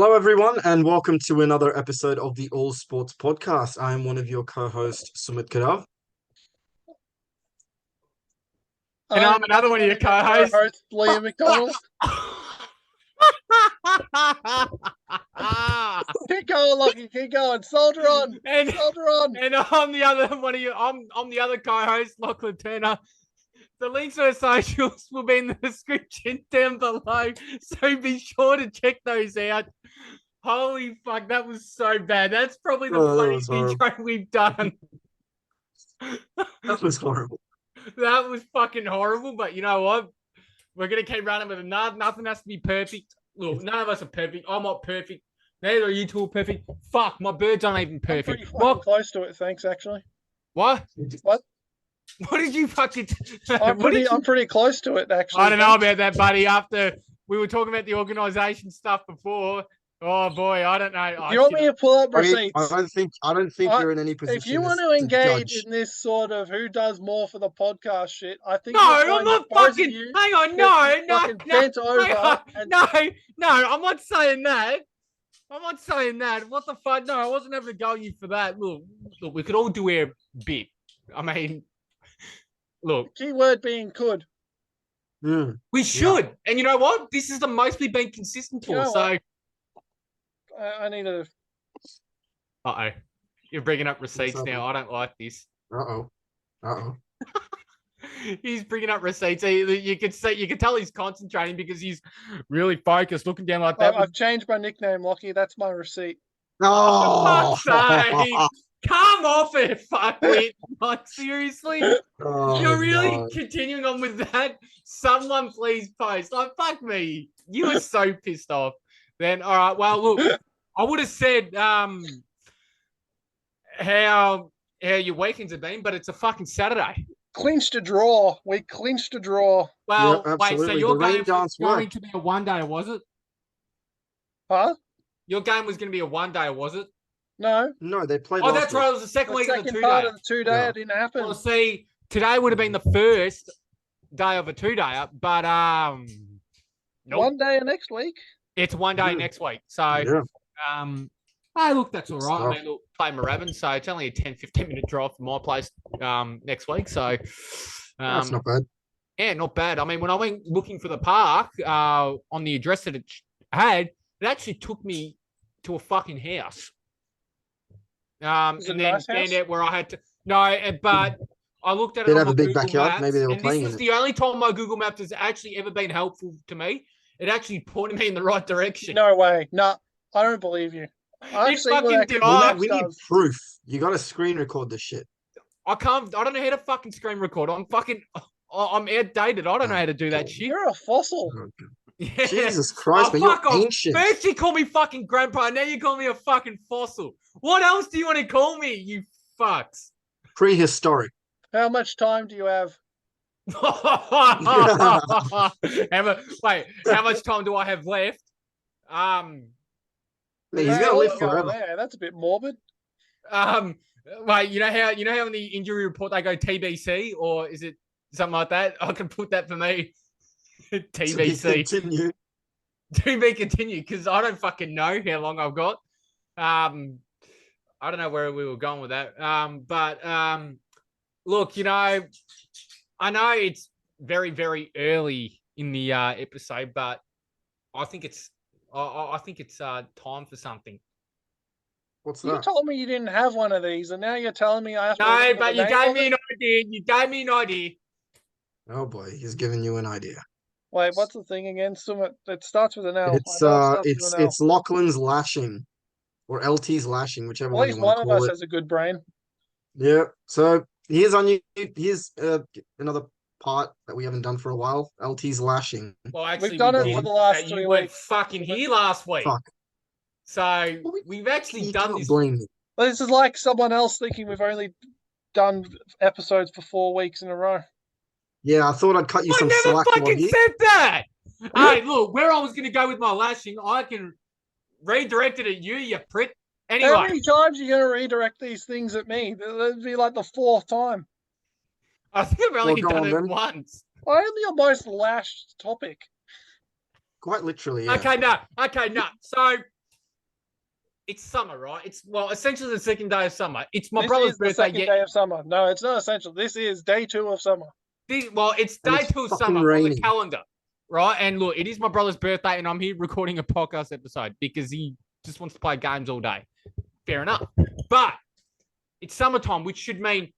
Hello, everyone, and welcome to another episode of the All Sports Podcast. I am one of your co-hosts, Sumit Kadav. And I'm another one of your co-hosts, Liam McDonald. Keep going, Lachie. Keep going. Soldier on. Soldier on. And I'm the other one of you. I'm the other co-host, Lachlan Turner. The links to our socials will be in the description down below, so be sure to check those out. Holy fuck, that was so bad. That's probably the funniest intro we've done. That was horrible. That was fucking horrible, but you know what? We're going to keep running with it. Nothing has to be perfect. Look, none of us are perfect. I'm not perfect. Neither are you two perfect. Fuck, my birds aren't even perfect. I'm pretty fucking close to it, thanks, actually. What? What? What did you fucking... I'm pretty close to it, actually. I don't know about that, buddy. After we were talking about the organisation stuff before... Oh boy, I don't know. You want me to pull up receipts? I don't think you're in any position. If you want to engage in this sort of who does more for the podcast shit, I think. No, I'm not fucking. Hang on, bent over. I'm not saying that. I'm not saying that. What the fuck? No, I wasn't ever going you for that. Look, we could all do our bit. I mean, look. Keyword being could. We should, and you know what? This is the most we've been consistent for. So. I need a... Uh-oh. You're bringing up receipts now. I don't like this. Uh-oh. He's bringing up receipts. You could tell he's concentrating because he's really focused, looking down like that. I've changed my nickname, Lachie. That's my receipt. Oh, for fuck's sake. Come off it, fuckwit. Like, seriously? You're really continuing on with that? Someone please post. Like, fuck me. You were so pissed off. Then, all right, well, look, I would have said how your weekends have been, but it's a fucking Saturday. Clinched a draw. We clinched a draw. Well, yeah, wait, so your game was going to be a one-day, was it? Huh? Your game was going to be a one-day, was it? No. No, they played last that's week. Right, it was the second week of the two-day. Part of the two-day, yeah. It didn't happen. Well, see, today would have been the first day of a two-day, but nope. One day next week. It's one day next week. So, hey, look, that's all right. I mean, look, play Moorabbin, so it's only a 10, 15-minute drive from my place next week. So, that's not bad. Yeah, not bad. I mean, when I went looking for the park on the address that it had, it actually took me to a fucking house. And then found out where I had to... No, but... I looked at it. Did have a big Google backyard? Maps, maybe they were playing. This is the only time my Google Maps has actually ever been helpful to me. It actually pointed me in the right direction. No way. No, I don't believe you. We need proof. You got to screen record this shit. I can't. I don't know how to fucking screen record. I'm outdated. I don't know how to do that shit. You're a fossil. Yeah. Jesus Christ, man, you're ancient. First you call me fucking grandpa, now you call me a fucking fossil. What else do you want to call me, you fucks? Prehistoric. How much time do you have? Wait, how much time do I have left? He's gonna live forever. Yeah, that's a bit morbid. Wait, you know how in the injury report they go TBC, or is it something like that? I can put that for me. TBC. To be continued, because I don't fucking know how long I've got. I don't know where we were going with that. Look, you know, I know it's very, very early in the episode, but I think it's time for something. What's that? You told me you didn't have one of these, and now you're telling me I have to. No, but you gave me an idea. You gave me an idea. Oh boy, he's giving you an idea. Wait, what's the thing again? It starts with an L. It's Lachlan's Lashing, or LT's Lashing, whichever one you want to call it. At least one of us has a good brain. Yeah. So here's another part that we haven't done for a while. LT's Lashing. Well, actually, we've done it for the last 3 weeks. You weren't fucking here last week. Fuck. So we've actually done this. Blame me. Well, this is like someone else thinking we've only done episodes for 4 weeks in a row. Yeah, I thought I'd cut you some slack. I never fucking said that. Hey, look, where I was going to go with my lashing, I can redirect it at you, you prick. Anyway. How many times are you going to redirect these things at me? That'd be like the 4th time. I think I've only done it once. Only your most lashed topic. Quite literally, yeah. Okay, no. So, It's summer, right? It's essentially the second day of summer. It's my This brother's is the birthday. second day of summer. No, it's not essential. This is day 2 of summer. It's And day it's 2 of fucking summer on raining. the calendar, right? And look, it is my brother's birthday, and I'm here recording a podcast episode because he just wants to play games all day. Fair enough. But it's summertime, which should mean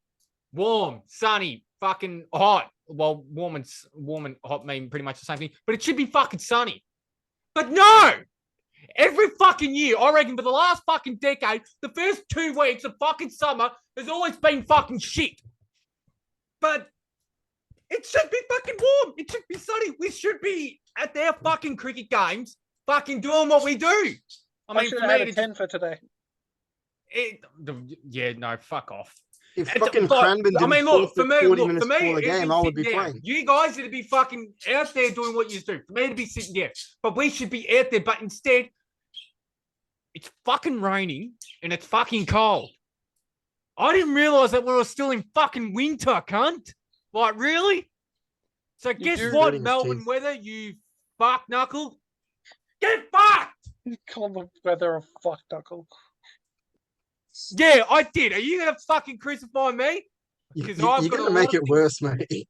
warm, sunny, fucking hot. Well, warm and hot mean pretty much the same thing, but it should be fucking sunny. But no! Every fucking year, I reckon for the last fucking decade, the first 2 weeks of fucking summer has always been fucking shit. But it should be fucking warm. It should be sunny. We should be at their fucking cricket games, fucking doing what we do. I should have had a 10 for today. No, fuck off. If fucking Cranbourne didn't look, for 40 minutes before the game, I would be playing. You guys need to be fucking out there doing what you do. For me to be sitting there. But we should be out there. But instead, it's fucking raining and it's fucking cold. I didn't realise that we were still in fucking winter, cunt. Like, really? So guess what, Melbourne weather, you fuck knuckle? Get fucked! You call the weather a fuck knuckle. Yeah, I did. Are you gonna fucking crucify me? You're gonna make it worse, mate.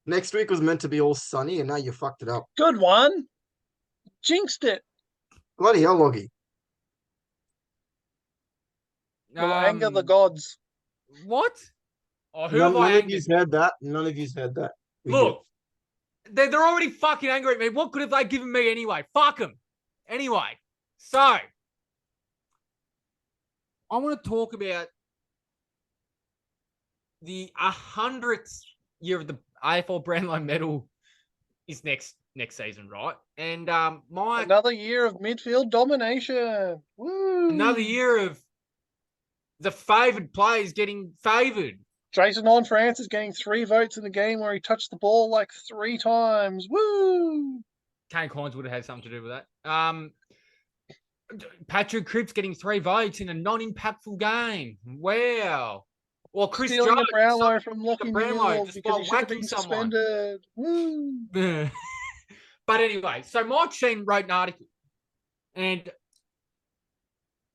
Next week was meant to be all sunny, and now you fucked it up. Good one. Jinxed it. Bloody hell, Loggy. Will anger the gods. What? Oh, None of you's heard that. None of you's heard that. Look, they're already fucking angry at me. What could have they given me anyway? Fuck them. Anyway, so I want to talk about the 100th year of the AFL Brownlow medal is next season, right? And another year of midfield domination. Woo! Another year of the favoured players getting favoured. Jason Horne-Francis getting 3 votes in the game where he touched the ball like 3 times. Woo! Kane Collins would have had something to do with that. Patrick Cripps getting 3 votes in a non-impactful game. Wow. Or Chris stealing Jones, the Brownlow from Lachie Brownlow because he should have been suspended. Woo! But anyway, so Mike Sheen wrote an article and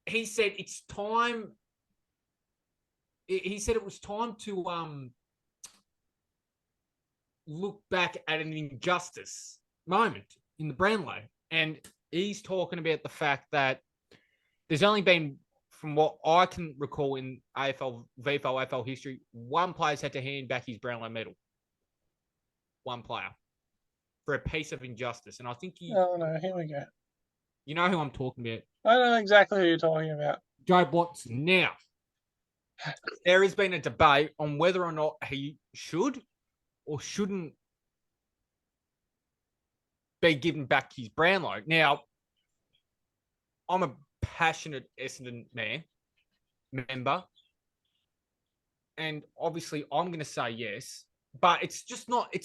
he said it's time. He said it was time to look back at an injustice moment in the Brownlow. And he's talking about the fact that there's only been, from what I can recall in AFL, VFL, AFL history, one player's had to hand back his Brownlow medal. One player. For a piece of injustice. And I think Oh, no, here we go. You know who I'm talking about. I know exactly who you're talking about. Jobe Watson. Now, there has been a debate on whether or not he should or shouldn't be given back his Brownlow. Now, I'm a passionate Essendon member, and obviously I'm going to say yes, but it's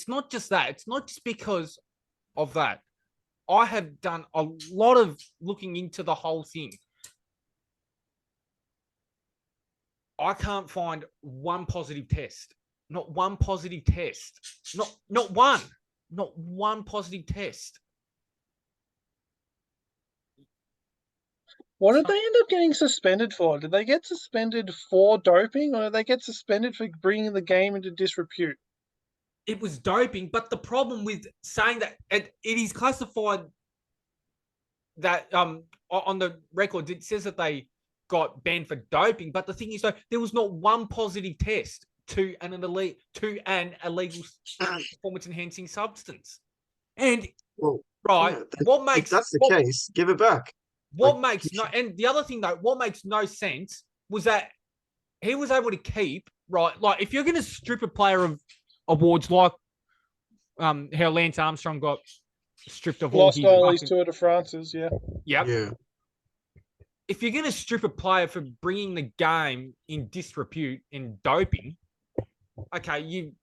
not just that. It's not just because of that. I have done a lot of looking into the whole thing. I can't find one positive test. Not one positive test. Not one. Not one positive test. What did they end up getting suspended for? Did they get suspended for doping, or did they get suspended for bringing the game into disrepute? It was doping, but the problem with saying that it is classified that on the record, it says that they got banned for doping, but the thing is, though, there was not one positive test to an illegal performance-enhancing substance. And what makes if that's the case, give it back. And the other thing though, what makes no sense was that he was able to keep like if you're going to strip a player of awards like how Lance Armstrong got stripped of lost all his Tour de France's, yeah. If you're going to strip a player for bringing the game in disrepute and doping, okay, you've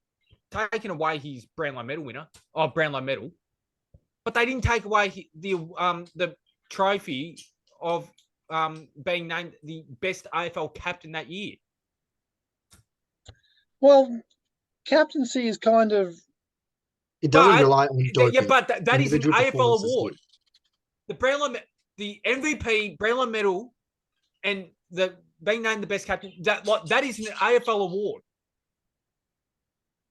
taken away his Brownlow medal, but they didn't take away the trophy of being named the best AFL captain that year. Well, captaincy is kind of... It doesn't rely on doping. Yeah, but that is an AFL award. The MVP Brownlow medal and being named the best captain, that is an AFL award.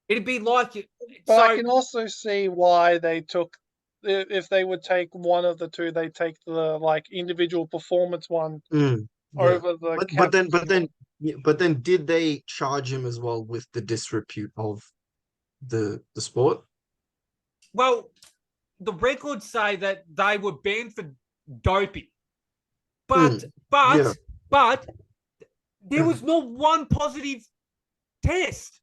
It'd be like it. But So, I can also see why they took, if they would take one of the two, they take the individual performance one yeah. over the But then did they charge him as well with the disrepute of the sport? well, the records say that they were banned for doping, but yeah. there was not one positive test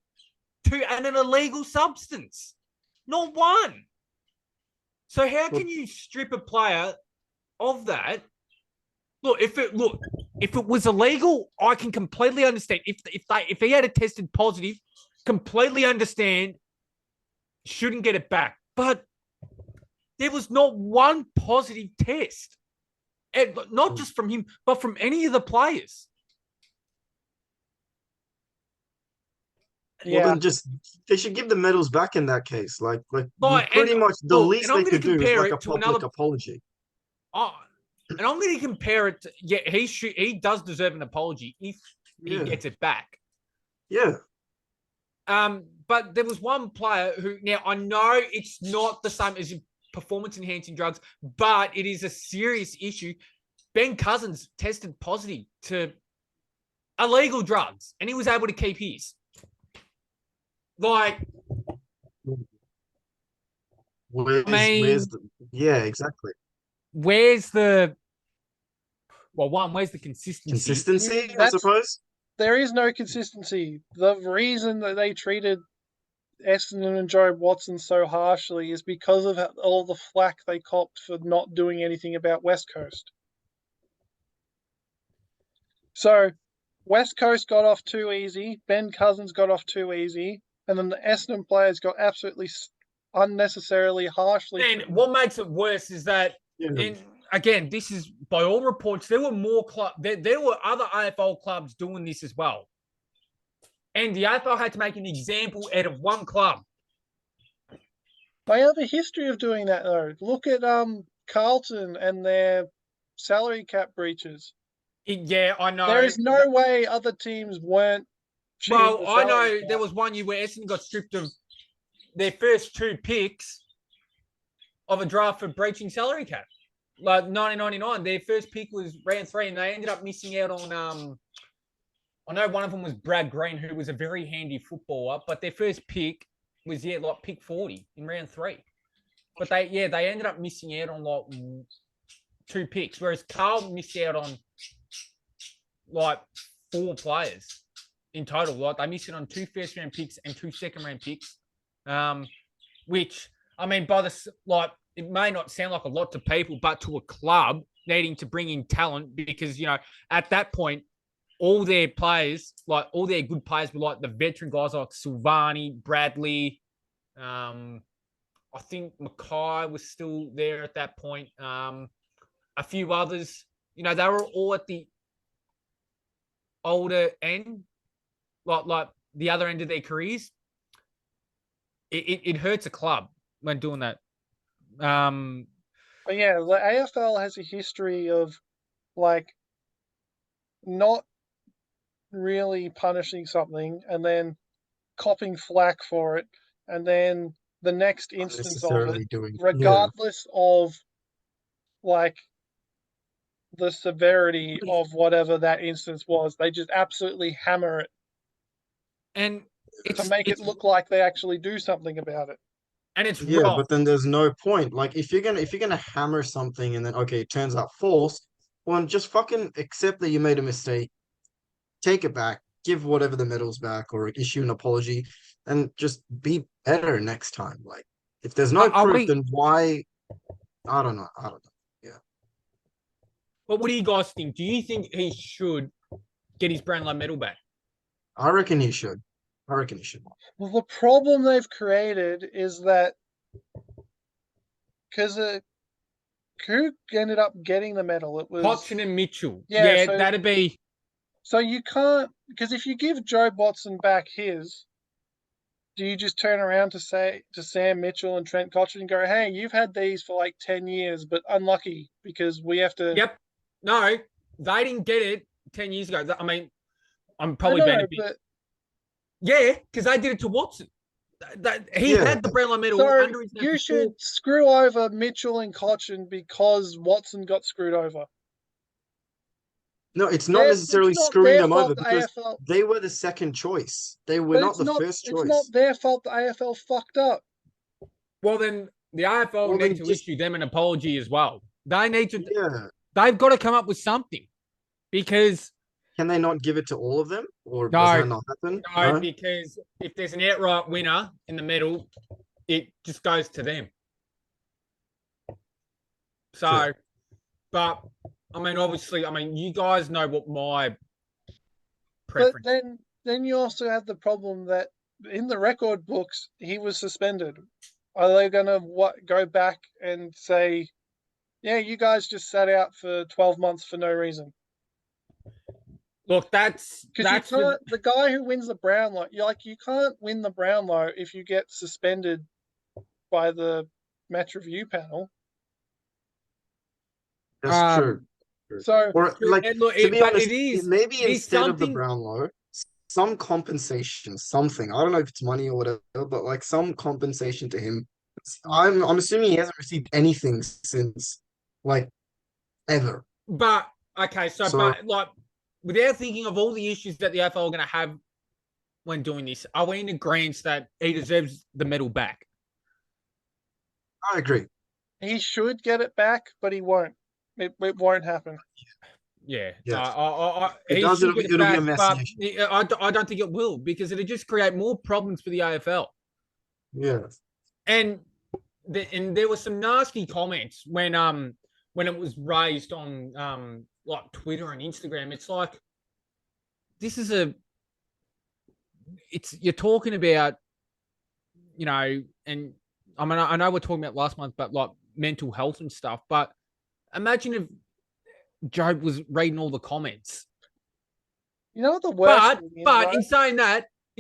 to an illegal substance, not one. So how can you strip a player of that? Look, if it was illegal, I can completely understand. If he had tested positive, completely understand. Shouldn't get it back, but there was not one positive test, and not just from him, but from any of the players. Well, then they should give the medals back in that case. Like pretty much the least they could do is like a public apology. Oh, and I'm going to compare it to, he does deserve an apology if he gets it back. Yeah. But there was one player who, now I know it's not the same as performance enhancing drugs, but it is a serious issue. Ben Cousins tested positive to illegal drugs, and he was able to keep his. Where's the, yeah, exactly. Where's the consistency? Consistency, I suppose. There is no consistency. The reason that they treated Essendon and Jobe Watson so harshly is because of all the flack they copped for not doing anything about West Coast. So West Coast got off too easy. Ben Cousins got off too easy. And then the Essendon players got absolutely unnecessarily harshly. And what makes it worse is that, again, this is by all reports, there were more clubs. There were other AFL clubs doing this as well. And the AFL had to make an example out of one club. They have a history of doing that, though. Look at Carlton and their salary cap breaches. Yeah, I know. There is no way other teams weren't. Well, I know there was one year where Essendon got stripped of their first 2 picks of a draft for breaching salary cap. Like 1999, their first pick was round 3, and they ended up missing out on. I know one of them was Brad Green, who was a very handy footballer, but their first pick was pick 40 in round 3. But they ended up missing out on 2 picks, whereas Carl missed out on 4 players in total. They missed it on 2 first-round picks and 2 second-round picks, which, I mean, it may not sound like a lot to people, but to a club needing to bring in talent, because, at that point, all their players, all their good players were the veteran guys like Silvani, Bradley. I think Mackay was still there at that point. A few others, they were all at the older end, like the other end of their careers. It hurts a club when doing that. But yeah, the AFL has a history of not really punishing something and then copping flack for it, and then the next instance of it, regardless of the severity of whatever that instance was, they just absolutely hammer it, and to make it look like they actually do something about it. And it's wrong. But then there's no point. If you're gonna hammer something and then it turns out false, well, just fucking accept that you made a mistake, take it back, give whatever the medals back, or issue an apology, and just be better next time. If there's no proof, then why? I don't know. Yeah. But what do you guys think? Do you think he should get his Brownlow medal back? I reckon he should. Well, the problem they've created is that because who ended up getting the medal? It was Hodgson and Mitchell. Yeah, so that'd be. So you can't, because if you give Jobe Watson back his, do you just turn around to Sam Mitchell and Trent Cotchin and go, "Hey, you've had these for 10 years, but unlucky because we have to." Yep. No, they didn't get it 10 years ago. I mean, I'm I probably being a know, bit. but Yeah, because they did it to Watson. He Yeah. had the Brownlow medal so under his name you for should screw over Mitchell and Cochin because Watson got screwed over. No, it's not It's necessarily not screwing their them over fault the because AFL, they were the second choice. They were but not the first it's not choice. their fault the AFL fucked up. Well, then the AFL Well, need then to just issue them an apology as well. They need to. yeah. They've got to come up with something because Can they not give it to all of them, or does no, that not happen? no, because if there's an outright winner in the medal, it just goes to them. So, Sure. but I mean, obviously, I mean, you guys know what my But preference. then you also have the problem that in the record books he was suspended. Are they going to go back and say, yeah, you guys just sat out for 12 months for no reason? Look, that's Because you can't. The guy who wins the Brownlow, you can't win the Brownlow if you get suspended by the match review panel. That's true. So, Or like look, to be but honest, it is maybe it's instead of the something. Brownlow, some compensation, something. I don't know if it's money or whatever, but like some compensation to him. I'm assuming he hasn't received anything since like ever. But okay, so So but like without thinking of all the issues that the AFL are going to have when doing this, are we in agreement that he deserves the medal back? I agree. he should get it back, but he won't. It won't happen. Yeah, Yes. he It does, should get it it'll be back, a messy but issue. I don't think it will because it'll just create more problems for the AFL. Yes. And there were some nasty comments when it was raised on like Twitter and Instagram. It's like this is you're talking about, you know, and I mean I know we're talking about last month, but like mental health and stuff. But imagine if Jobe was reading all the comments. You know what the worst thing is, But right? in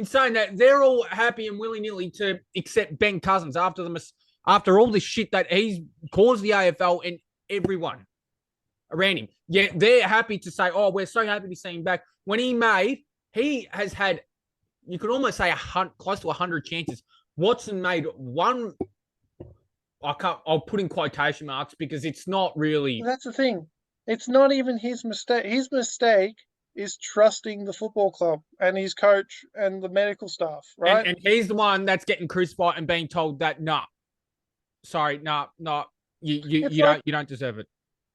saying that, they're all happy and willy-nilly to accept Ben Cousins after all this shit that he's caused the AFL and everyone around him. Yeah, they're happy to say, "Oh, we're so happy to see him back." When he has had, you could almost say close to 100 chances. Watson made one. I'll put in quotation marks because it's not really. That's the thing. It's not even his mistake. His mistake is trusting the football club and his coach and the medical staff, right? And he's the one that's getting crucified and being told that you don't deserve it.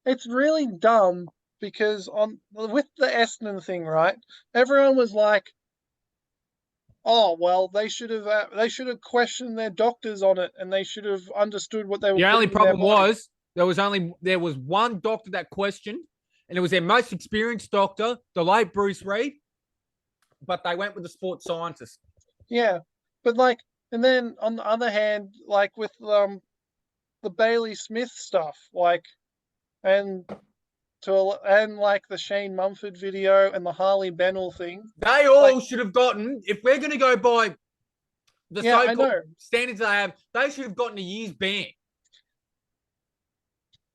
It's really dumb because with the Essendon thing, right? Everyone was like, "Oh well, they should have questioned their doctors on it, and they should have understood what they were." The only putting in their problem body." was there was one doctor that questioned, and it was their most experienced doctor, the late Bruce Reid, but they went with the sports scientist. Yeah, but like, and then on the other hand, like with the Bailey Smith stuff, like, and like the Shane Mumford video and the Harley Bennell thing, They all should have gotten, if we're going to go by the so-called standards they should have gotten a year's ban.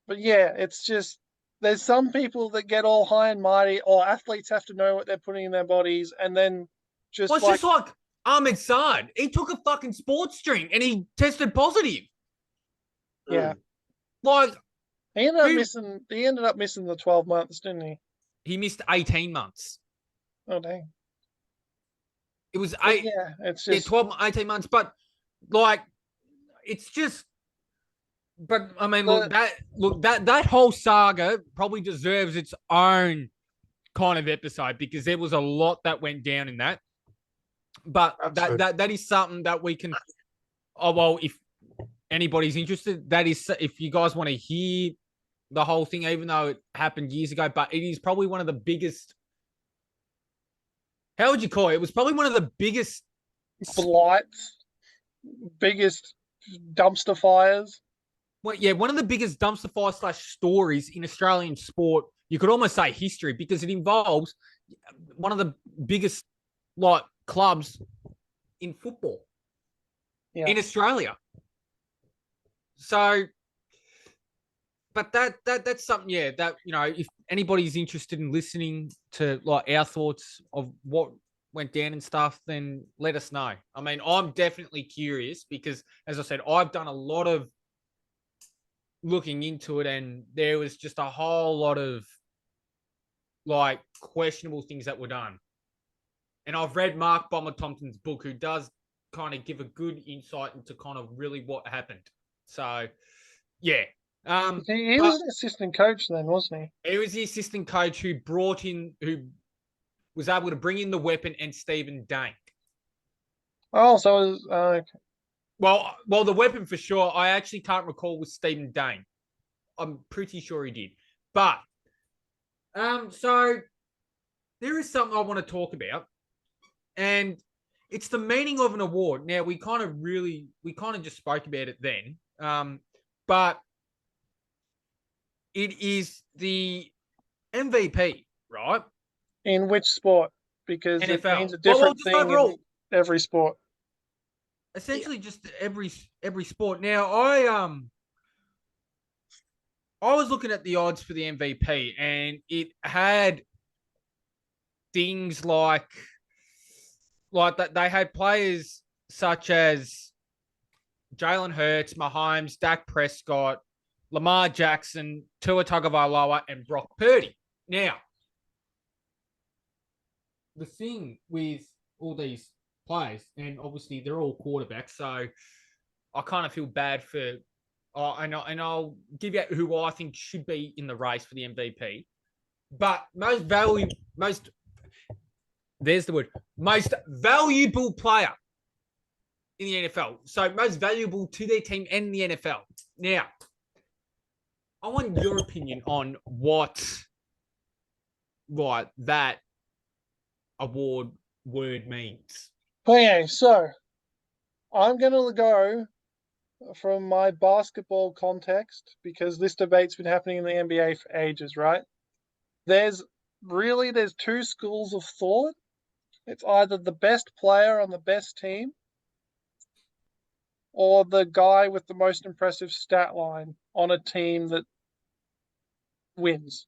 But yeah, it's just there's some people that get all high and mighty, or athletes have to know what they're putting in their bodies, and then just well, it's just like Ahmed Saad. He took a fucking sports drink and he tested positive. Yeah. Like he ended up missing the 12 months, didn't he? He missed 18 months. Oh dang. It was 8. Yeah, it's just 12, 18 months. But like, it's just. But I mean, that whole saga probably deserves its own kind of episode because there was a lot that went down in that. But that is something that we can. Oh well, if anybody's interested, that is if you guys want to hear the whole thing, even though it happened years ago. But it is probably one of the biggest. How would you call it? It was probably one of the biggest blights, biggest dumpster fires. Well, yeah, one of the biggest dumpster fire / stories in Australian sport. You could almost say history because it involves one of the biggest clubs in football in Australia. So but that's something, yeah, that, you know, if anybody's interested in listening to like our thoughts of what went down and stuff, then let us know. I mean, I'm definitely curious because, as I said, I've done a lot of looking into it, and there was just a whole lot of like questionable things that were done. And I've read Mark Bomber Thompson's book, who does kind of give a good insight into kind of really what happened. So, yeah. He was an assistant coach then, wasn't he? He was the assistant coach who was able to bring in the weapon and Stephen Dank. Oh, so it was, okay. Well, the weapon for sure. I actually can't recall with Stephen Dank. I'm pretty sure he did. But, so there is something I want to talk about. And it's the meaning of an award. Now, we kind of just spoke about it then. But it is the MVP, right? In which sport? Because NFL. It means a different thing overall. In every sport. Essentially, just every sport. Now, I was looking at the odds for the MVP, and it had things like that. They had players such as Jalen Hurts, Mahomes, Dak Prescott, Lamar Jackson, Tua Tagovailoa, and Brock Purdy. Now, the thing with all these players, and obviously they're all quarterbacks, so I kind of feel bad for. And I'll give you who I think should be in the race for the MVP. But most valuable player in the NFL. So most valuable to their team and the NFL. Now, I want your opinion on what that award word means. Okay, so I'm going to go from my basketball context, because this debate's been happening in the NBA for ages, right? There's two schools of thought. It's either the best player on the best team or the guy with the most impressive stat line on a team that wins.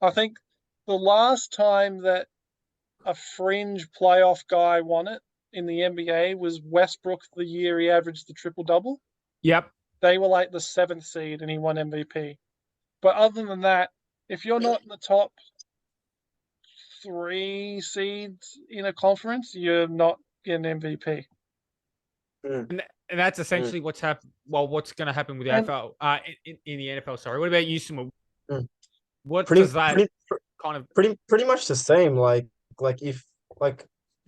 I think the last time that a fringe playoff guy won it in the NBA was Westbrook, the year he averaged the triple-double. Yep. They were like the 7th seed and he won MVP. But other than that, if you're not in the top 3 seeds in a conference, you're not getting MVP. And that's essentially what's happened. Well, what's going to happen with the NFL in the NFL? Sorry, what about you, Simon? What does that kind of pretty much the same? Like if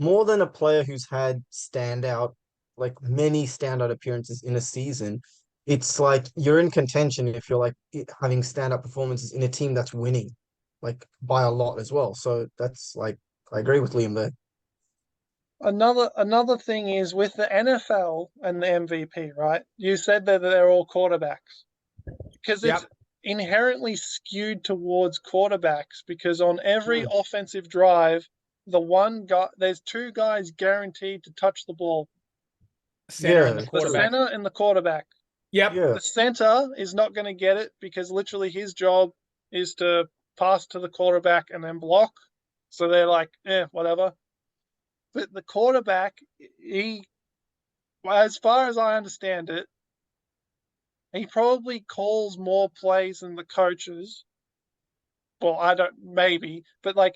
more than a player who's had many standout appearances in a season, it's like you're in contention if you're like having standout performances in a team that's winning, like by a lot as well. So that's like I agree with Liam there. Another thing is with the NFL and the MVP, right? You said that they're all quarterbacks because it's inherently skewed towards quarterbacks, because on every offensive drive, there's 2 guys guaranteed to touch the ball. Center and the quarterback. The center and the quarterback. Yep. Yeah. The center is not going to get it because literally his job is to pass to the quarterback and then block. So they're like, whatever. But the quarterback, as far as I understand it, he probably calls more plays than the coaches. Well, but like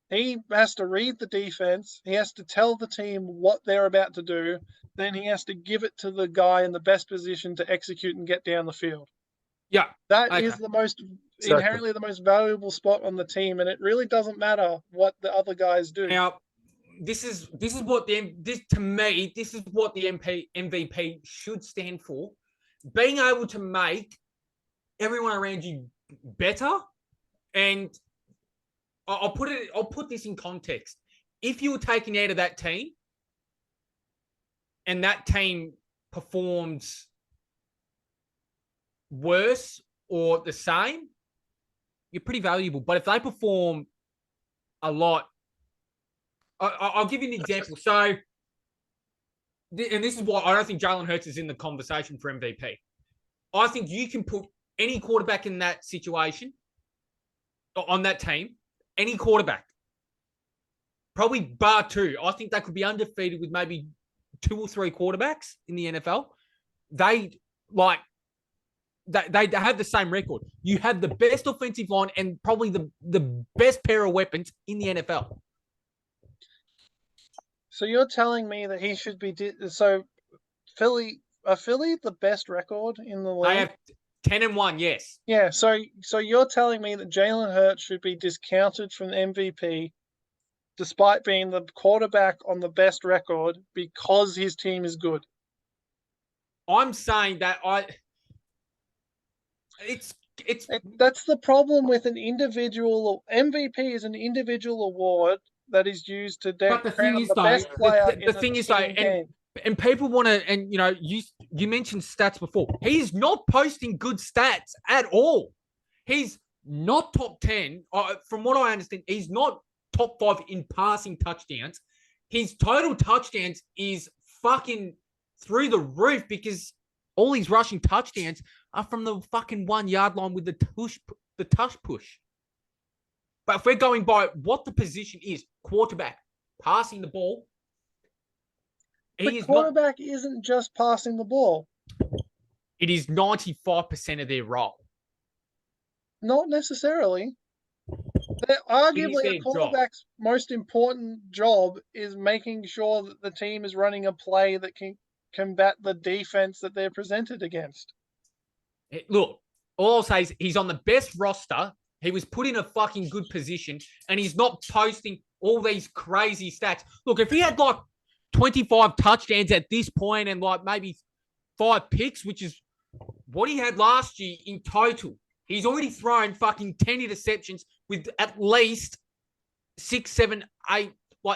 he has to read the defense. He has to tell the team what they're about to do. Then he has to give it to the guy in the best position to execute and get down the field. Yeah. That is inherently the most valuable spot on the team, and it really doesn't matter what the other guys do. Now, this is what to me, this is what the MVP should stand for. Being able to make everyone around you better. And I'll put this in context. If you were taken out of that team and that team performs worse or the same, you're pretty valuable. But if they perform a lot, I'll give you an example. So, and this is why I don't think Jalen Hurts is in the conversation for MVP. I think you can put any quarterback in that situation, on that team, any quarterback, probably bar two, I think they could be undefeated with maybe 2 or 3 quarterbacks in the NFL. They have the same record. You have the best offensive line and probably the best pair of weapons in the NFL. So you're telling me that he should be so Philly the best record in the league? They have 10-1, yes. Yeah, so you're telling me that Jalen Hurts should be discounted from MVP despite being the quarterback on the best record because his team is good. I'm saying that that's the problem with an individual. MVP is an individual award that is used to crown the best player in the thing is though, and people want to, and you know, you mentioned stats before. He's not posting good stats at all. He's not top 10. From what I understand, he's not top 5 in passing touchdowns. His total touchdowns is fucking through the roof because all his rushing touchdowns are from the fucking 1 yard line with the tush push. But if we're going by what the position is, quarterback, passing the ball, the quarterback isn't just passing the ball. It is 95% of their role. Not necessarily. Arguably, a quarterback's most important job is making sure that the team is running a play that can combat the defense that they're presented against. Look, all I'll say is he's on the best roster. He was put in a fucking good position, and he's not posting all these crazy stats. Look, if he had like 25 touchdowns at this point and like maybe 5 picks, which is what he had last year in total, he's already thrown fucking 10 interceptions with at least 6, 7, 8,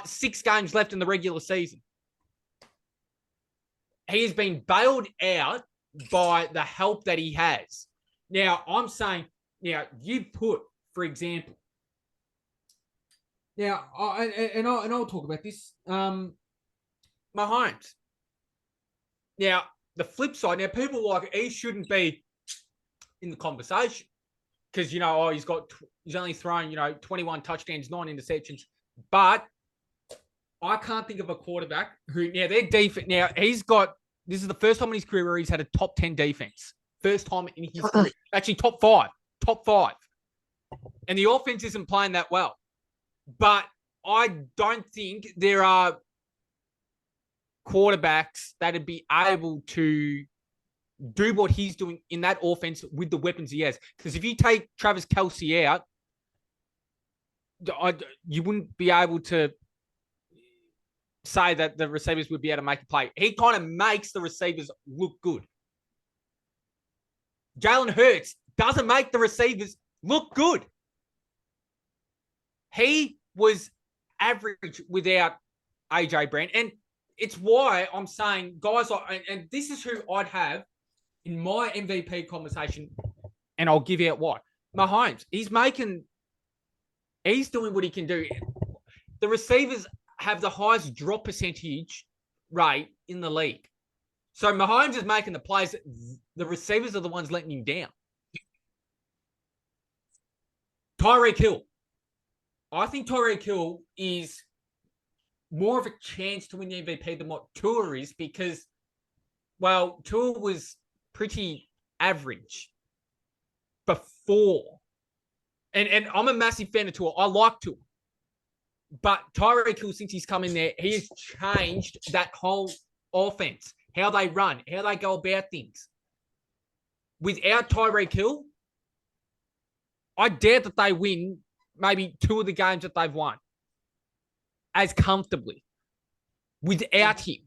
6 games left in the regular season. He has been bailed out by the help that he has. Now, I'm saying, you put, for example, now, I'll talk about this, Mahomes. Now, the flip side, now people like, he shouldn't be in the conversation because, he's only thrown, 21 touchdowns, 9 interceptions. But I can't think of a quarterback who, their defense, this is the first time in his career where he's had a top 10 defense. First time in his career. Actually, top 5. And the offense isn't playing that well. But I don't think there are quarterbacks that would be able to do what he's doing in that offense with the weapons he has. Because if you take Travis Kelce out, you wouldn't be able to say that the receivers would be able to make a play. He kind of makes the receivers look good. Jalen Hurts doesn't make the receivers look good. He was average without AJ Brown. And it's why I'm saying, guys, and this is who I'd have in my MVP conversation, and I'll give out why. Mahomes, he's doing what he can do. The receivers have the highest drop percentage rate in the league. So Mahomes is making the plays. The receivers are the ones letting him down. Tyreek Hill. I think Tyreek Hill is more of a chance to win the MVP than what Tua is because, Tua was pretty average before. And I'm a massive fan of Tua. I like Tua. But Tyreek Hill, since he's come in there, he has changed that whole offense, how they run, how they go about things. Without Tyreek Hill, I doubt that they win maybe 2 of the games that they've won as comfortably without him.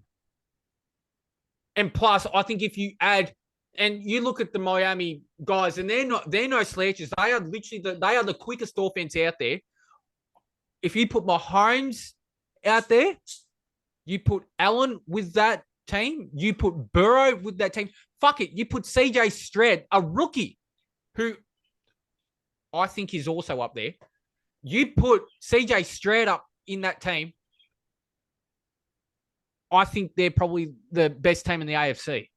And plus, I think if you add, and you look at the Miami guys, and they're no slouches. They are literally the quickest offense out there. If you put Mahomes out there, you put Allen with that team, you put Burrow with that team. Fuck it, you put CJ Stroud, a rookie, who I think is also up there. You put CJ Stroud up in that team. I think they're probably the best team in the AFC,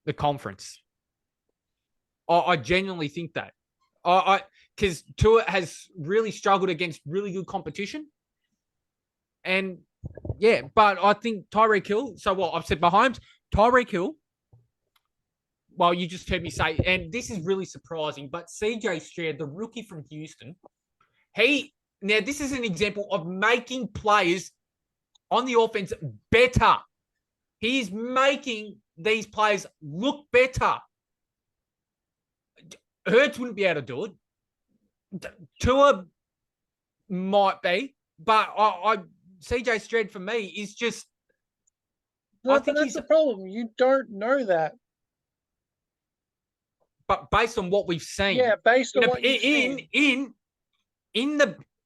the conference. I genuinely think that. Because Tua has really struggled against really good competition. And yeah, but I think Tyreek Hill. So what I've said Mahomes, Tyreek Hill. Well, you just heard me say, and this is really surprising, but CJ Stroud, the rookie from Houston, now this is an example of making players on the offense better. He's making these players look better. Hurts wouldn't be able to do it. Tua might be, but CJ Stroud for me is just. No, but that's the problem. You don't know that. But based on what we've seen, based on what you've seen,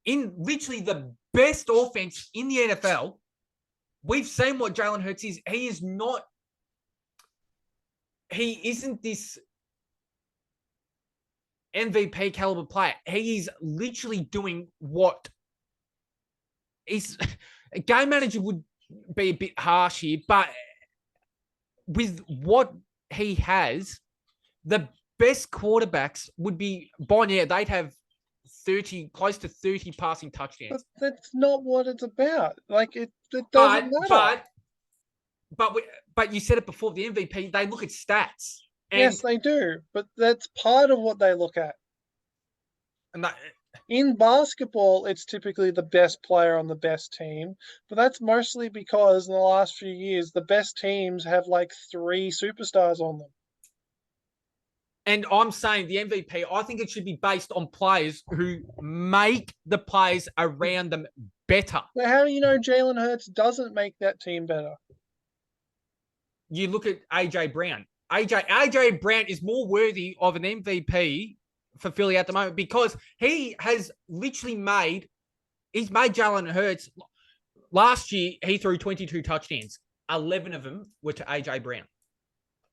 in literally the best offense in the NFL, we've seen what Jalen Hurts is. He isn't this MVP caliber player. He is literally doing what a game manager would be a bit harsh here, but with what he has, the best quarterbacks would be by now they'd have close to 30 passing touchdowns. But that's not what it's about. Like it doesn't matter. But you said it before. The MVP, they look at stats. Yes, they do. But that's part of what they look at. And in basketball, it's typically the best player on the best team, but that's mostly because in the last few years, the best teams have like 3 superstars on them. And I'm saying the MVP, I think it should be based on players who make the players around them better. So how do you know Jalen Hurts doesn't make that team better? You look at AJ Brown. AJ Brown is more worthy of an MVP for Philly at the moment because he has literally made Jalen Hurts. Last year, he threw 22 touchdowns. 11 of them were to AJ Brown.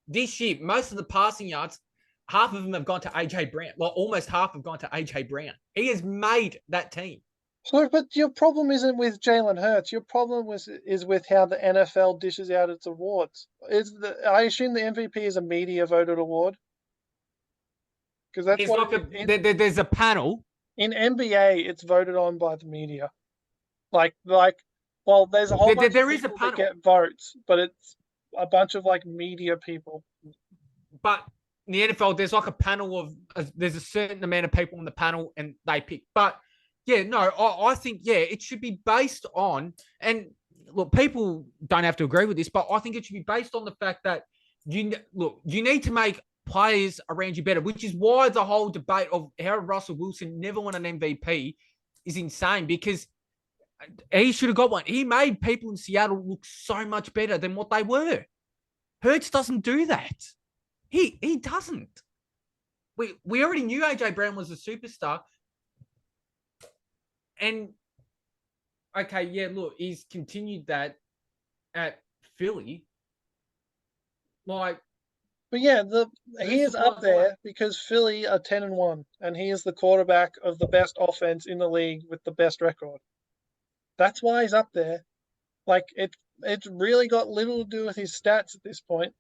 This year, most of the passing yards, half of them have gone to AJ Brown. Well, almost half have gone to AJ Brown. He has made that team. So, but your problem isn't with Jalen Hurts. Your problem is with how the NFL dishes out its awards. I assume the MVP is a media voted award? Because that's what there's a panel. In NBA, it's voted on by the media. Well, there's a whole bunch of people that get votes, but it's a bunch of like media people. But in the NFL, there's like a panel of there's a certain amount of people on the panel, and they pick. But yeah, no, I think it should be based on, and look, people don't have to agree with this, but I think it should be based on the fact that you need to make players around you better, which is why the whole debate of how Russell Wilson never won an MVP is insane because he should have got one. He made people in Seattle look so much better than what they were. Hurts doesn't do that. He doesn't. We already knew AJ Brown was a superstar. And okay, look, he's continued that at Philly. But he is up there because Philly are 10-1, and he is the quarterback of the best offense in the league with the best record. That's why he's up there. Like it's really got little to do with his stats at this point.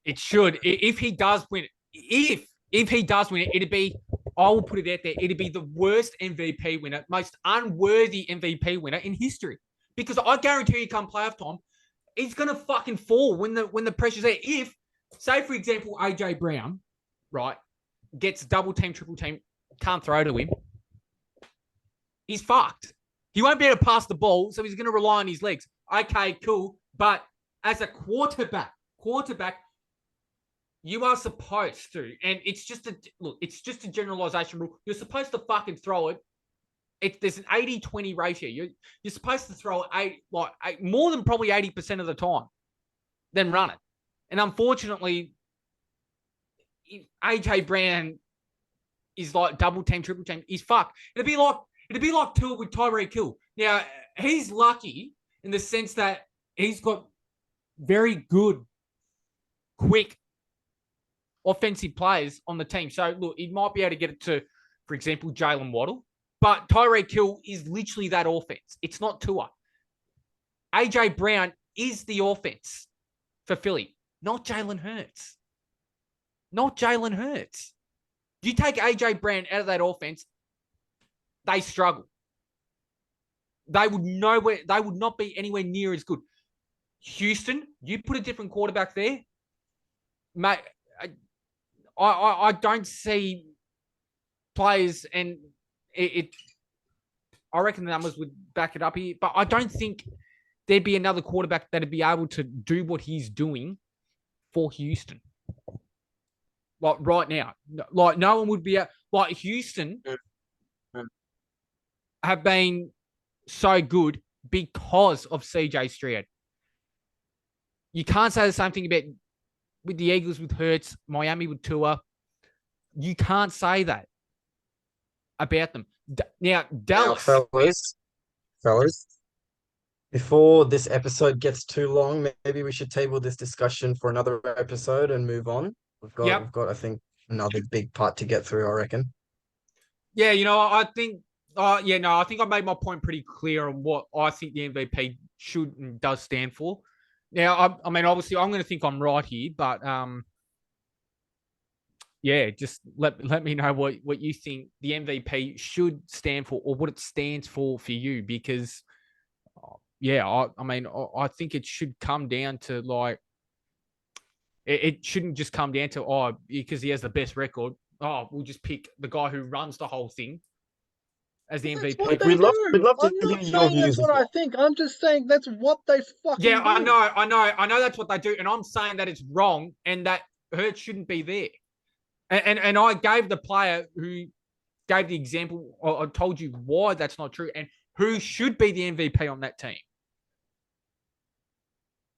It should. If he does win it, if he does win it, it'd be, I will put it out there, it'd be the worst MVP winner, most unworthy MVP winner in history. Because I guarantee you come playoff time, he's gonna fucking fall when the pressure's there. If, say for example, AJ Brown, right, gets double team, triple team, can't throw to him, he's fucked. He won't be able to pass the ball, so he's gonna rely on his legs. Okay, cool. But as a quarterback, you are supposed to, and it's just a generalization rule. You're supposed to fucking throw it. There's an 80-20 ratio. You're supposed to throw it more than probably 80% of the time, then run it. And unfortunately, AJ Brown is like double team, triple team. He's fucked. It'd be like Tua with Tyreek Hill. Now he's lucky in the sense that he's got very good, quick, offensive players on the team. So, look, he might be able to get it to, for example, Jalen Waddle. But Tyreek Hill is literally that offense. It's not Tua. AJ Brown is the offense for Philly, not Jalen Hurts. not Jalen Hurts. You take AJ Brown out of that offense, they struggle. They would not be anywhere near as good. Houston, you put a different quarterback there, mate. I don't see players, and I reckon the numbers would back it up here, but I don't think there'd be another quarterback that'd be able to do what he's doing for Houston. Like right now, like no one would be like Houston have been so good because of CJ Stroud. You can't say the same thing about with the Eagles with Hurts, Miami with Tua. You can't say that about them. Now, Dallas. Now, fellas, before this episode gets too long, maybe we should table this discussion for another episode and move on. We've got, I think, another big part to get through, I reckon. Yeah, I think, I think I made my point pretty clear on what I think the MVP should and does stand for. Now, I mean, obviously, I'm going to think I'm right here, but yeah, just let me know what you think the MVP should stand for or what it stands for you, because I think it should come down to like it shouldn't just come down to because he has the best record. We'll just pick the guy who runs the whole thing as the MVP. What we'd love to I'm hear not your saying views that's what I think. I'm just saying that's what they fucking do. I know that's what they do, and I'm saying that it's wrong and that Hurts shouldn't be there. And I gave the player who gave the example, I told you why that's not true and who should be the MVP on that team.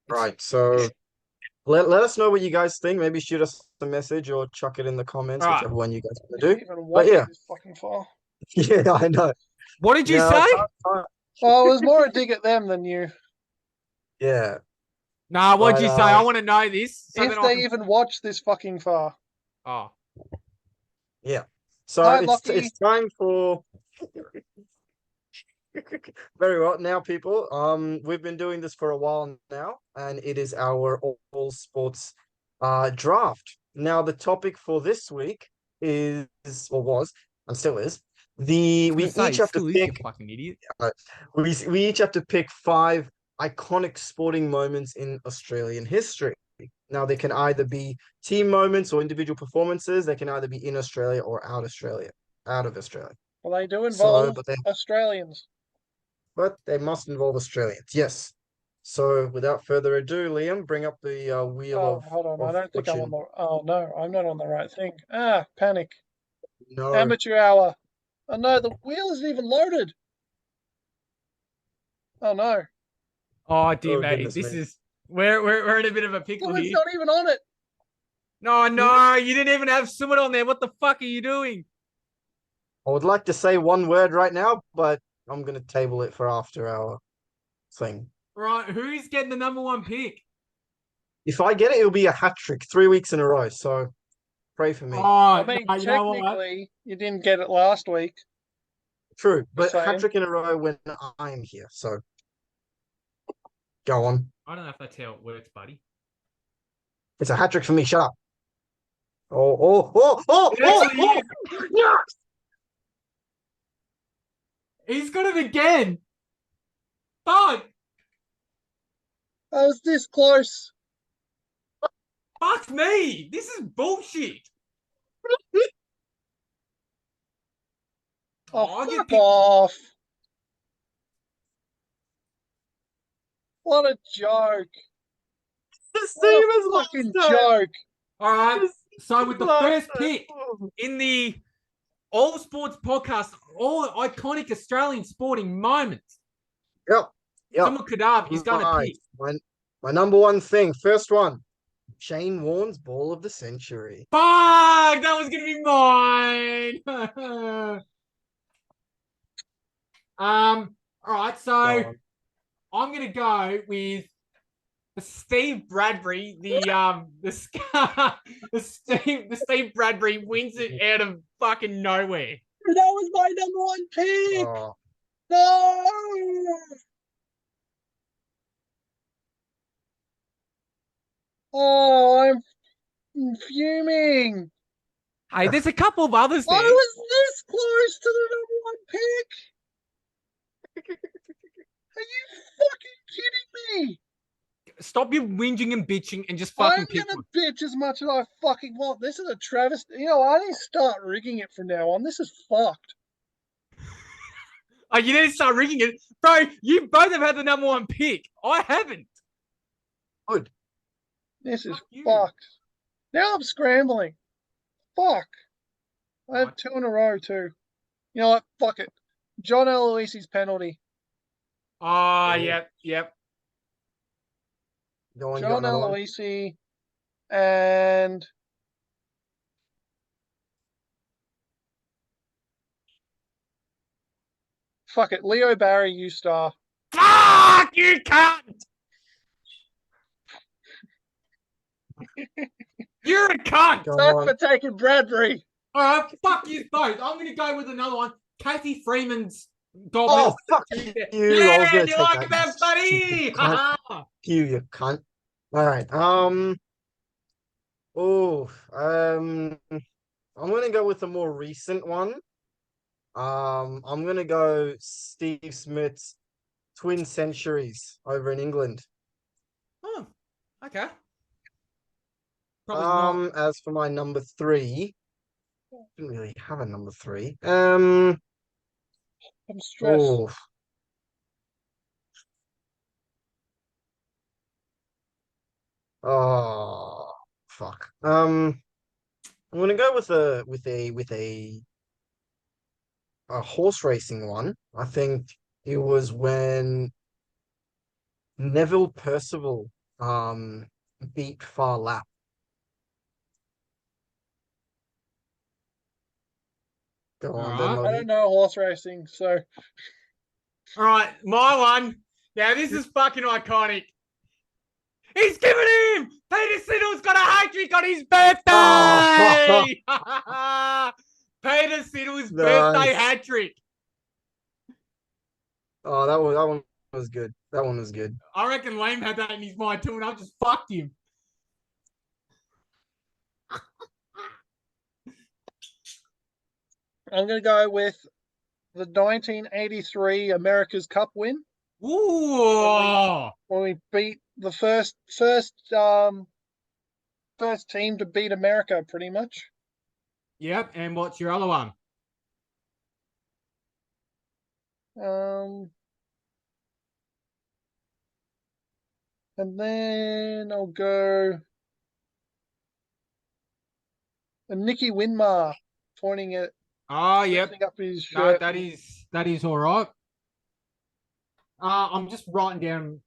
Right, so let us know what you guys think. Maybe shoot us a message or chuck it in the comments, whichever one you guys want to do. But yeah, this fucking far. Yeah, I know. What did you say? Well, it was more a dig at them than you. Yeah. Nah, what'd you say? I want to know this. So if they even watch this fucking far. Oh. Yeah. So Hi, it's time for very well now, people. We've been doing this for a while now, and it is our all sports draft. Now, the topic for this week is or was and still is we each have to pick. You fucking idiot. We each have to pick 5 iconic sporting moments in Australian history. Now, they can either be team moments or individual performances. They can either be in Australia or out of Australia. Well, they do involve Australians. But they must involve Australians, yes. So, without further ado, Liam, bring up the wheel of. Hold on, I don't think I'm on the. Oh no, I'm not on the right thing. Panic. No. Amateur hour. Oh no, the wheel isn't even loaded. Oh no. Oh dear, mate. This is we're in a bit of a pickle here. It's not even on it. No, you didn't even have someone on there. What the fuck are you doing? I would like to say one word right now, but I'm going to table it for after our thing. Right, who's getting the number 1 pick? If I get it, it'll be a hat trick 3 weeks in a row. So pray for me. I mean, technically, you didn't get it last week. True, but hat trick in a row when I'm here. So go on. I don't know if that's how it works, buddy. It's a hat trick for me. Shut up. Oh! Yes! He's got it again. Fuck. I was this close. Fuck me. This is bullshit. Fuck off. What a joke. The same as fucking joke. All right. So with the first pick in the All Sports Podcast, all iconic Australian sporting moments. Yep. Someone could have. He's going to pick. My number 1 thing. First one. Shane Warne's ball of the century. Fuck! That was going to be mine. All right. So I'm going to go with the Steve Bradbury, the Steve Bradbury wins it out of fucking nowhere. That was my number 1 pick. Oh. No. Oh, fuming. Hey, there's a couple of others I there. was this close to the #1 pick. Are you fucking kidding me? Stop your whinging and bitching and just fucking I'm pick gonna one. bitch as much as I fucking want. This is a travesty. You know, I need to start rigging it from now on. This is fucked. Oh, you need to start rigging it. Bro, you both have had the #1 pick. I haven't. Good. This is Fuck you. fucked. Now I'm scrambling. Fuck. I have Right. 2 in a row too. You know what? Fuck it. John Aloisi's penalty. Oh, Yeah. yep. Go on, you got John another one? Aloisi and fuck it. Leo Barry, U-Star. Fuck, you cunt! You're a cunt! Go Back on. for taking Bradbury. All right, fuck you both. I'm going to go with another one. Kathy Freeman's gold Oh, medal. fuck you. Yeah, I was gonna you take like that. that, buddy? You cunt. You cunt. All right. Oh, I'm gonna go with a more recent one. I'm gonna go Steve Smith's twin centuries over in England. Oh, okay. Probably not. As for my number three, didn't really have a number three. I'm stressed. Oh, oh, fuck. I'm gonna go with a horse racing one. I think it was when Neville Percival beat Far Lap. Go All on then, right. I Loggy. don't know horse racing, so All right, my one. Now, this is fucking iconic. He's giving him! Peter Siddle's got a hat-trick on his birthday! Peter Siddle's birthday Nice. hat-trick. Oh, that one was good. That one was good. I reckon Lame had that in his mind too, and I just fucked him. I'm going to go with the 1983 America's Cup win Ooh! when we beat the first team to beat America, pretty much. Yep, and what's your other one? And then I'll go and Nicky Winmar pointing at Oh, yep. up his No, shirt. that is all right. I'm just writing down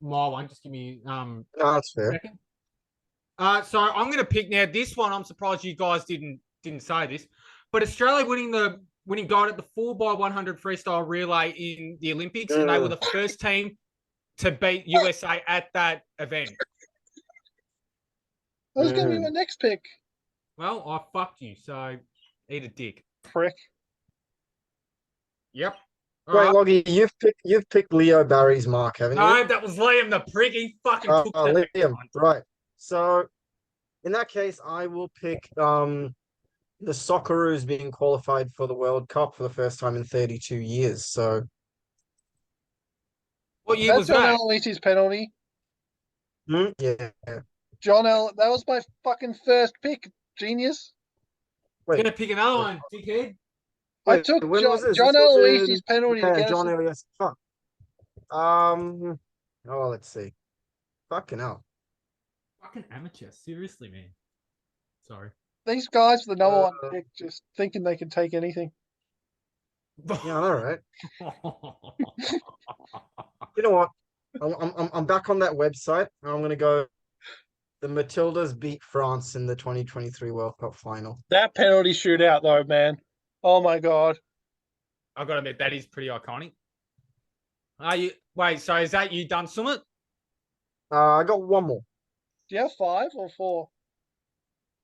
my one. Just give me No, that's a fair. second. So I'm gonna pick now this one. I'm surprised you guys didn't say this, but Australia winning gold at the 4x100 freestyle relay in the Olympics, and they were the first team to beat USA at that event. That was going to be my next pick. Well, I fucked you, so eat a dick. Prick. Yep. All Wait, right. Loggy, you've picked Leo Barry's mark, haven't you? No, that was Liam the prick. He fucking took that. Liam, right. So in that case, I will pick the Socceroos being qualified for the World Cup for the first time in 32 years. So What year was John that? Aloisi's penalty. yeah. That was my fucking first pick. Genius. I'm Wait, gonna pick another one, dickhead. I wait, took when was this? John This was Aloisi's penalty to yeah, get John us. Elias. Fuck. Let's see. Fucking hell. Fucking amateur, seriously, man. Sorry. These guys for the #1 pick just thinking they can take anything. Yeah, all right. You know what? I'm back on that website. And I'm gonna go. The Matildas beat France in the 2023 World Cup final. That penalty shootout, though, man. Oh my god. I've got to admit that is pretty iconic. Are you wait? So is that you done, Summit? I got one more. Do you have 5 or 4?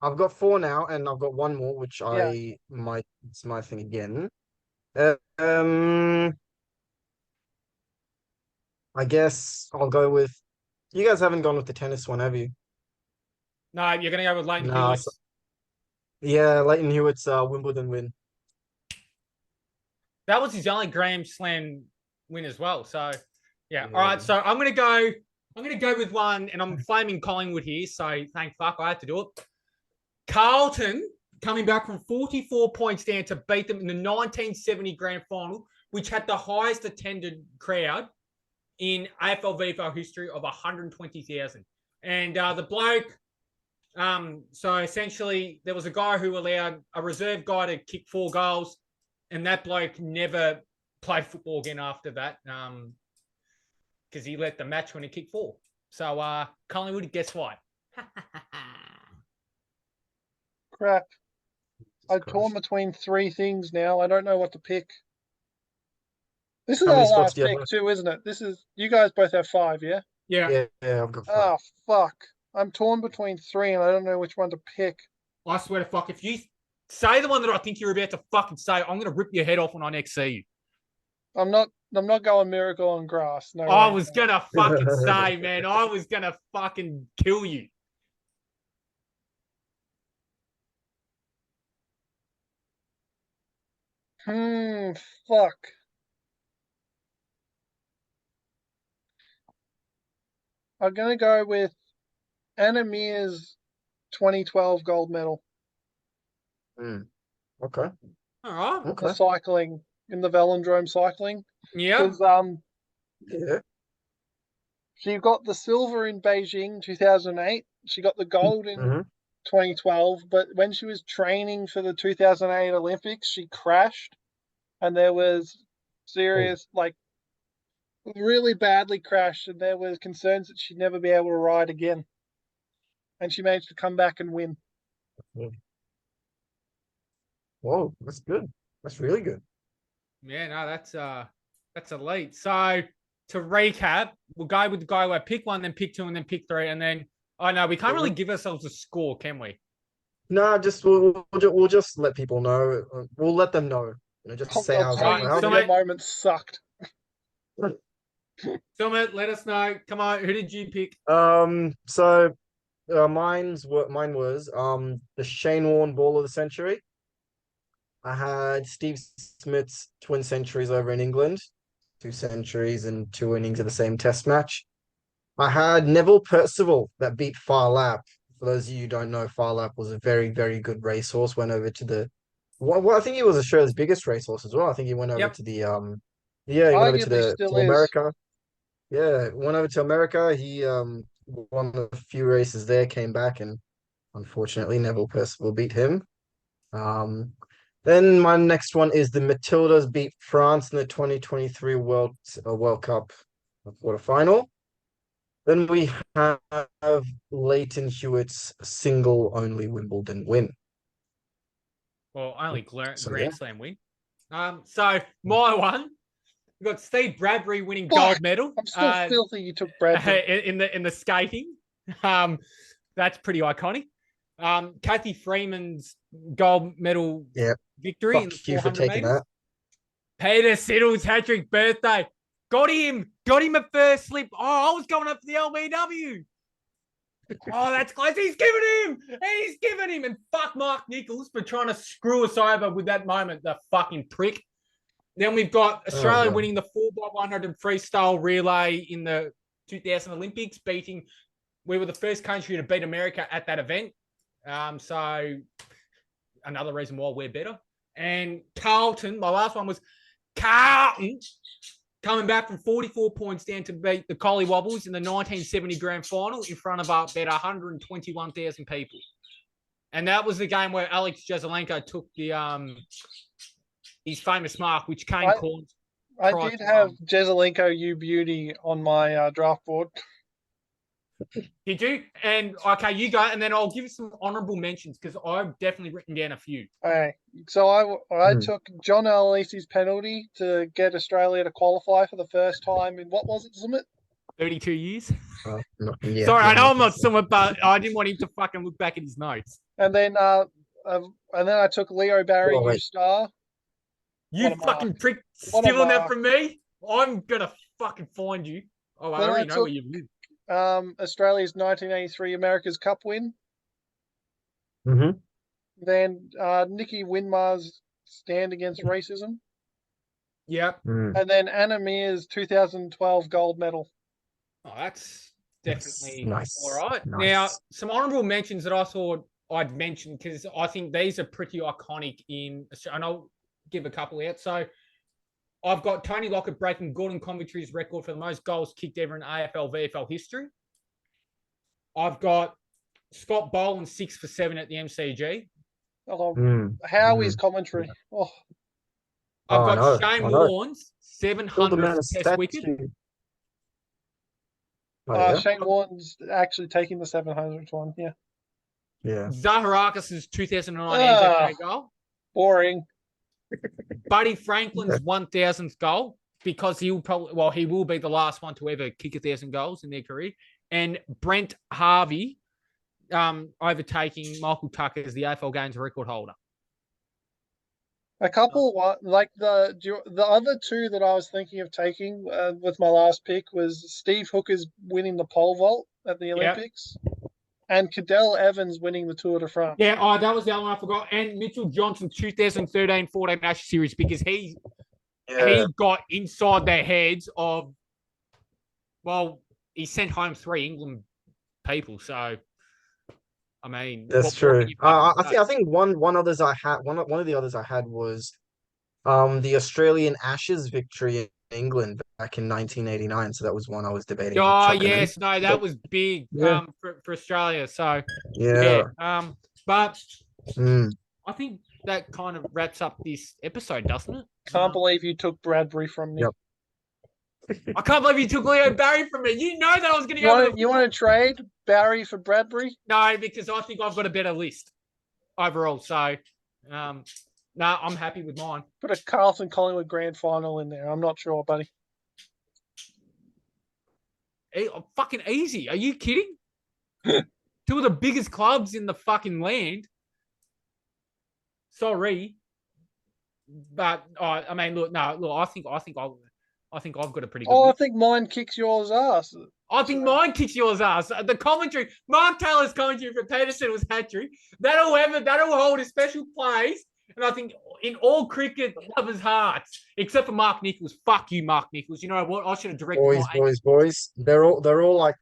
I've got 4 now, and I've got one more, which it's my thing again. I guess I'll go with. You guys haven't gone with the tennis one, have you? No, you're going to go with Leighton Nah, Hewitt. yeah, Leighton Hewitt's Wimbledon win. That was his only Grand Slam win as well. So, yeah. Yeah. All right. So I'm going to go with one, and I'm flaming Collingwood here. So thank fuck I had to do it. Carlton coming back from 44 points down to beat them in the 1970 grand final, which had the highest attended crowd in AFL VFL history of 120,000. And the bloke, so essentially there was a guy who allowed a reserve guy to kick 4 goals, and that bloke never played football again after that because he let the match when he kicked 4. So Collingwood, guess what? Crap. I'm torn between 3 things now. I don't know what to pick. This is How our many spots last do you pick have? too, isn't it? This is you guys both have 5, yeah? Yeah. Yeah, I've got 5. Oh fuck. I'm torn between 3 and I don't know which one to pick. I swear to fuck, if you say the one that I think you're about to fucking say, I'm gonna rip your head off when I next see you. I'm not going Miracle on Grass. No. I way. was gonna fucking say, man, I was gonna fucking kill you. Fuck. I'm gonna go with Anna Mears 2012 gold medal. Okay. All right. Okay. Cycling in the velodrome cycling. Yeah. Because Yeah. she got the silver in Beijing 2008. She got the gold in 2012. But when she was training for the 2008 Olympics, she crashed, and there was serious, really badly crashed, and there was concerns that she'd never be able to ride again. And she managed to come back and win. Whoa, that's good. That's really good. Yeah, no, that's elite. So to recap, we'll go with the guy where pick 1, then pick 2, and then pick 3, and then no, we can't really give ourselves a score, can we? No, just we'll just let people know. We'll let them know. Just say I'll tell you, so the moment sucked. Summit, let us know. Come on, who did you pick? So mine was the Shane Warne Ball of the Century. I had Steve Smith's twin centuries over in England, 2 centuries and 2 innings of the same Test match. I had Neville Percival that beat Far Lap. For those of you who don't know, Far Lap was a very, very good racehorse. Went over to the, well, I think he was Australia's biggest racehorse as well. I think he went over to the he went over to Arguably still is. America. Yeah, went over to America. He won a few races there, came back, and unfortunately Neville Percival beat him. Then my next one is the Matildas beat France in the 2023 World Cup quarterfinal. Then we have Leighton Hewitt's single only Wimbledon win. Well, only Grand yeah. Slam win. So my one, we got Steve Bradbury winning gold medal. I'm still filthy you took Bradbury. in the skating. That's pretty iconic. Kathy Freeman's gold medal victory Fuck in the 400 you for taking meters. that. Peter Siddle's hat-trick birthday. Got him a first slip. Oh, I was going up for the LBW. Oh, that's close. He's given him. And fuck Mark Nichols for trying to screw us over with that moment, the fucking prick. Then we've got Australia winning the 4x100 freestyle relay in the 2000 Olympics, we were the first country to beat America at that event. So another reason why we're better. And Carlton, my last one was Carlton coming back from 44 points down to beat the Collie Wobbles in the 1970 grand final in front of about 121,000 people. And that was the game where Alex Jezelenko took the his famous mark, which came called. I did have Jezelenko U Beauty on my draft board. Did you? And okay, you go, and then I'll give you some honourable mentions because I've definitely written down a few. Okay, so I took John Alisi's penalty to get Australia to qualify for the first time in, what was it, Summit? 32 years. Yeah, sorry, I know I'm not Summit, but I didn't want him to fucking look back at his notes. And then I took Leo Barry U Star. You fucking prick, stealing that from me. I'm gonna fucking find you. Oh, I already know where you live. Australia's 1983 America's Cup win. Mm-hmm. Then Nikki Winmar's stand against racism. Yep. And then Anna Mears' 2012 gold medal. Oh, that's definitely Nice. all right. Nice. Now, some honourable mentions that I thought I'd mention because I think these are pretty iconic in Australia, and I'll give a couple out. So I've got Tony Lockett breaking Gordon Coventry's record for the most goals kicked ever in AFL VFL history. I've got Scott Boland 6 for 7 at the MCG. Howie's commentary. Oh. I've got Shane Warne's 700th Test wicket. Shane Warne's actually taking the 700th one. Yeah. Yeah. Zaharakis' 2009 NZK goal. Boring. Buddy Franklin's 1,000th goal because he will be the last one to ever kick 1,000 goals in their career. And Brent Harvey overtaking Michael Tucker as the AFL Games record holder. A couple, like the other two that I was thinking of taking with my last pick was Steve Hooker's winning the pole vault at the Olympics, and Cadell Evans winning the Tour de France. Yeah, that was the other one I forgot. And Mitchell Johnson 2013-14 Ashes series because he got inside their heads of, well, he sent home 3 England people, so. I mean, that's true. I think one of the others I had was the Australian Ashes victory in England back in 1989. So that was one I was debating. Oh yes, no, that was big for Australia. So but I think that kind of wraps up this episode, doesn't it? Can't believe you took Bradbury from me. Yep. I can't believe you took Leo Barry from me. You know that I was going to go. You want to trade Barry for Bradbury? No, because I think I've got a better list overall. So, no, I'm happy with mine. Put a Carlton Collingwood grand final in there. I'm not sure, buddy. Fucking easy. Are you kidding? 2 of the biggest clubs in the fucking land. Sorry, but I mean, look. I think I've got a pretty good list. I think mine kicks yours ass. I think mine kicks yours ass. The commentary, Mark Taylor's commentary for Pedersen was hat-trick. That'll hold a special place. And I think in all cricket lovers' hearts, except for Mark Nichols. Fuck you, Mark Nichols. You know what? I should have directed boys. They're all like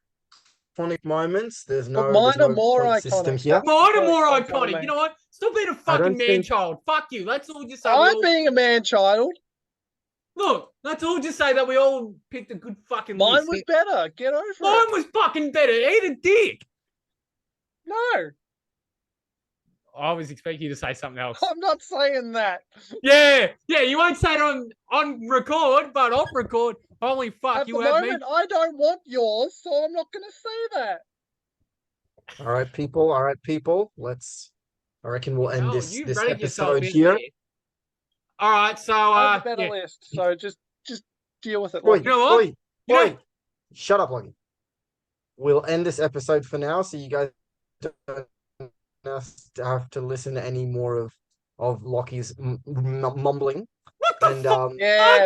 iconic moments. There's no. But mine are more iconic here. Mine are more iconic. You know what? Stop being a fucking man-child. Fuck you. Let's all just say. I'm being a man-child. Look, let's all just say that we all picked a good fucking list. Mine was better. Get over it. Mine was fucking better. Eat a dick. No. I was expecting you to say something else. I'm not saying that. Yeah. You won't say it on record, but off record. Holy fuck, At the moment, I don't want yours, so I'm not going to say that. All right, people. I reckon we'll end this episode here. All right, so I have a better list, so just deal with it. Oi, shut up, Lachie. We'll end this episode for now, so you guys don't have to listen to any more of Lachie's mumbling. What the fuck?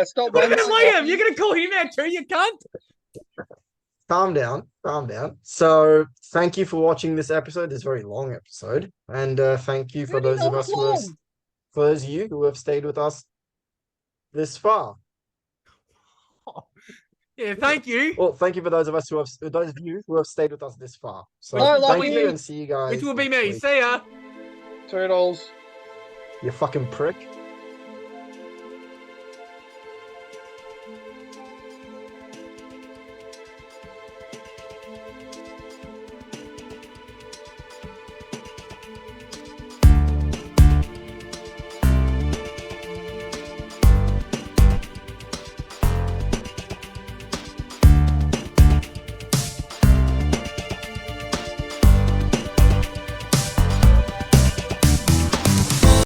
Stop. Look at Liam. You're gonna call him out too, you cunt. Calm down. So, thank you for watching this episode. This very long episode, and thank you for those of you who have stayed with us this far. Yeah, thank you. Well, thank you for those of you who have stayed with us this far. So thank you and see you guys. Which will be me. See ya. Turtles. You fucking prick.